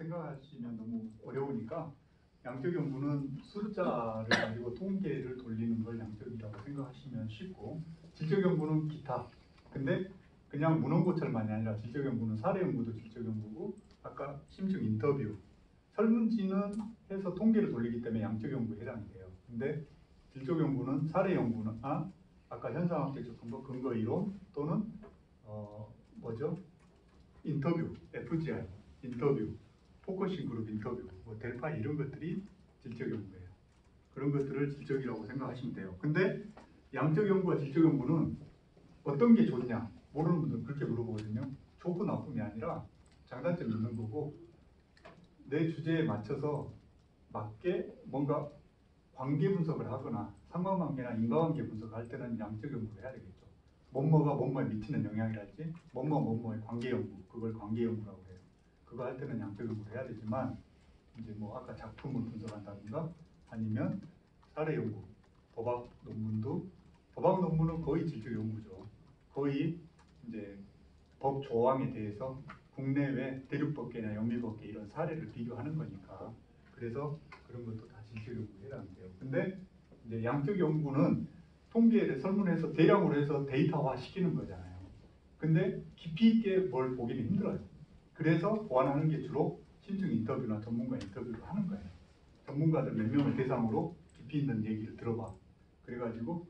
생각하시면 너무 어려우니까 양적 연구는 숫자를 가지고 통계를 돌리는 걸 양적이라고 생각하시면 쉽고, 질적 연구는 기타. 근데 그냥 문헌고찰만이 아니라 질적 연구는 사례 연구도 질적 연구고, 아까 심층 인터뷰, 설문지는 해서 통계를 돌리기 때문에 양적 연구에 해당이 돼요. 근데 질적 연구는 사례 연구는 아까 현상학적 접근법, 근거 이론 또는 인터뷰, FGR, 인터뷰, 포커싱 그룹 인터뷰, 델파 이런 것들이 질적 연구예요. 그런 것들을 질적이라고 생각하시면 돼요. 근데 양적 연구와 질적 연구는 어떤 게 좋냐? 모르는 분들은 그렇게 물어보거든요. 좋고 나쁨이 아니라 장단점이 있는 거고, 내 주제에 맞춰서 맞게 뭔가 관계 분석을 하거나 상관관계나 인과관계 분석을 할 때는 양적 연구를 해야 되겠죠. 뭐뭐가 뭐뭐에 미치는 영향이랄지, 뭐뭐의 관계 연구, 그걸 관계 연구라고 해요. 그거 할 때는 양적 연구를 해야 되지만, 이제 아까 작품을 분석한다든가 아니면 사례 연구, 도박 논문은 거의 질적 연구죠. 거의 이제 법 조항에 대해서 국내외 대륙법계나 영미법계 이런 사례를 비교하는 거니까, 그래서 그런 것도 다 질적 연구에 해당돼요. 근데 이제 양적 연구는 통계를 설문해서 대량으로 해서 데이터화 시키는 거잖아요. 근데 깊이 있게 뭘 보기는 힘들어요. 그래서 보완하는 게 주로 심층 인터뷰나 전문가 인터뷰를 하는 거예요. 전문가들 몇 명을 대상으로 깊이 있는 얘기를 들어봐. 그래가지고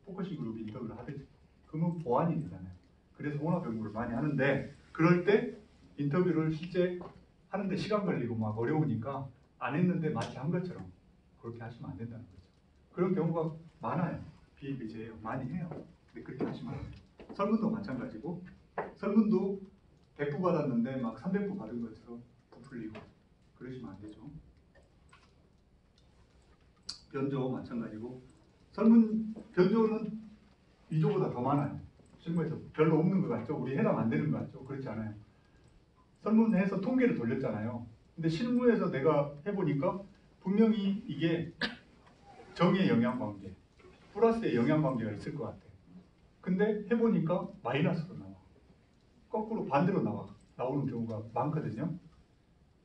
포커싱 그룹 인터뷰를 하듯이. 그러면 보완이 되잖아요. 그래서 혼합 연구를 많이 하는데, 그럴 때 인터뷰를 실제 하는데 시간 걸리고 막 어려우니까 안 했는데 마치 한 것처럼 그렇게 하시면 안 된다는 거죠. 그런 경우가 많아요. 비일비재해요. 많이 해요. 근데 그렇게 하시면 안 돼요. 설문도 마찬가지고, 설문도 100부 받았는데 막 300부 받은 것처럼 부풀리고 그러시면 안 되죠. 변조 마찬가지고, 변조는 위조보다 더 많아요. 실무에서 별로 없는 것 같죠? 우리 해당 안 되는 것 같죠? 그렇지 않아요. 설문해서 통계를 돌렸잖아요. 근데 실무에서 내가 해보니까 분명히 이게 정의 영향관계, 플러스의 영향관계가 있을 것 같아. 근데 해보니까 마이너스로 나와. 거꾸로 반대로 나오는 경우가 많거든요.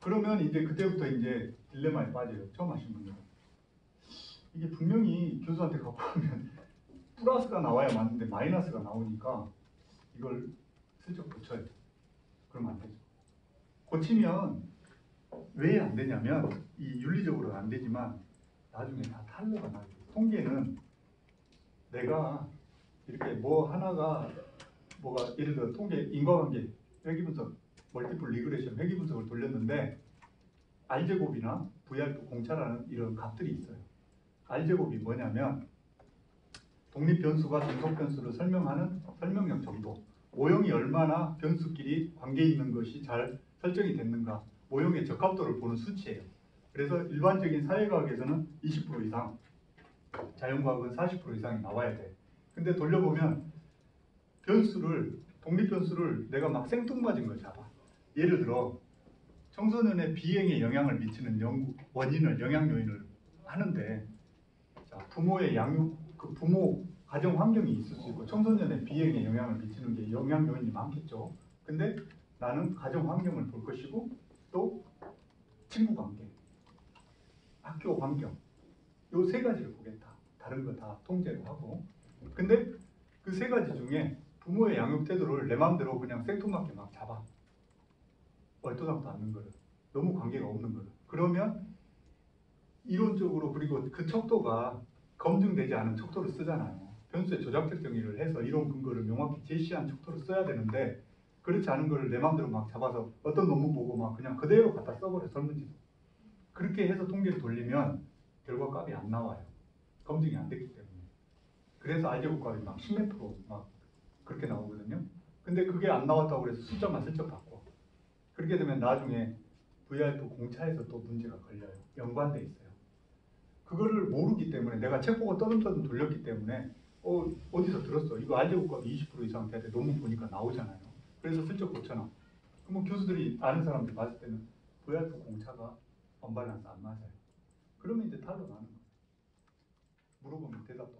그러면 이제 그때부터 이제 딜레마에 빠져요. 처음 하신 분들은. 이게 분명히 교수한테 갖고 오면 플러스가 나와야 맞는데 마이너스가 나오니까 이걸 슬쩍 고쳐야 돼. 그러면 안 되죠. 고치면 왜 안 되냐면, 이 윤리적으로는 안 되지만 나중에 다 탄로가 나게 돼. 통계는 내가 이렇게 하나가 예를 들어 통계 인과관계 회귀분석, 멀티플 리그레션 회귀분석을 돌렸는데 R제곱이나 VR표 공차라는 이런 값들이 있어요. R제곱이 뭐냐면 독립변수가 중속변수를 설명하는 설명력 정도, 모형이 얼마나 변수끼리 관계 있는 것이 잘 설정이 됐는가, 모형의 적합도를 보는 수치예요. 그래서 일반적인 사회과학에서는 20% 이상, 자연과학은 40% 이상이 나와야 돼. 근데 돌려보면 독립변수를 내가 막 생뚱맞은 걸 잡아. 예를 들어 청소년의 비행에 영향을 미치는 영향 요인을 하는데, 자, 부모의 양육, 부모 가정 환경이 있을 수 있고 청소년의 비행에 영향을 미치는 게 영향 요인이 많겠죠. 근데 나는 가정 환경을 볼 것이고, 또 친구 관계, 학교 환경, 요 세 가지를 보겠다. 다른 거 다 통제를 하고. 근데 그 세 가지 중에 부모의 양육 태도를 내 마음대로 그냥 생뚱맞게 막 잡아. 얼토당토 않는 거를, 너무 관계가 없는 거를. 그러면 이론적으로, 그리고 그 척도가 검증되지 않은 척도를 쓰잖아요. 변수의 조작적 정의를 해서 이론 근거를 명확히 제시한 척도를 써야 되는데, 그렇지 않은 거를 내 마음대로 막 잡아서 어떤 논문 보고 막 그냥 그대로 갖다 써버려, 설문지도. 그렇게 해서 통계를 돌리면 결과 값이 안 나와요. 검증이 안 됐기 때문에. 그래서 R제곱 값이 막 10몇 프로 막 그렇게 나오거든요. 근데 그게 안 나왔다고 해서 숫자만 슬쩍 바꿔. 그렇게 되면 나중에 VR표 공차에서 또 문제가 걸려요. 연관돼 있어요. 그거를 모르기 때문에, 내가 책 보고 떠듬떠듬 돌렸기 때문에 어디서 들었어. 이거 R제곱값이 20% 이상 돼야 돼. 논문 보니까 나오잖아요. 그래서 슬쩍 고쳐놔. 그러면 교수들이, 아는 사람들이 봤을 때는 VR표 공차가 언밸런스 안 맞아요. 그러면 이제 탈로 나는 거예요. 물어보면 대답도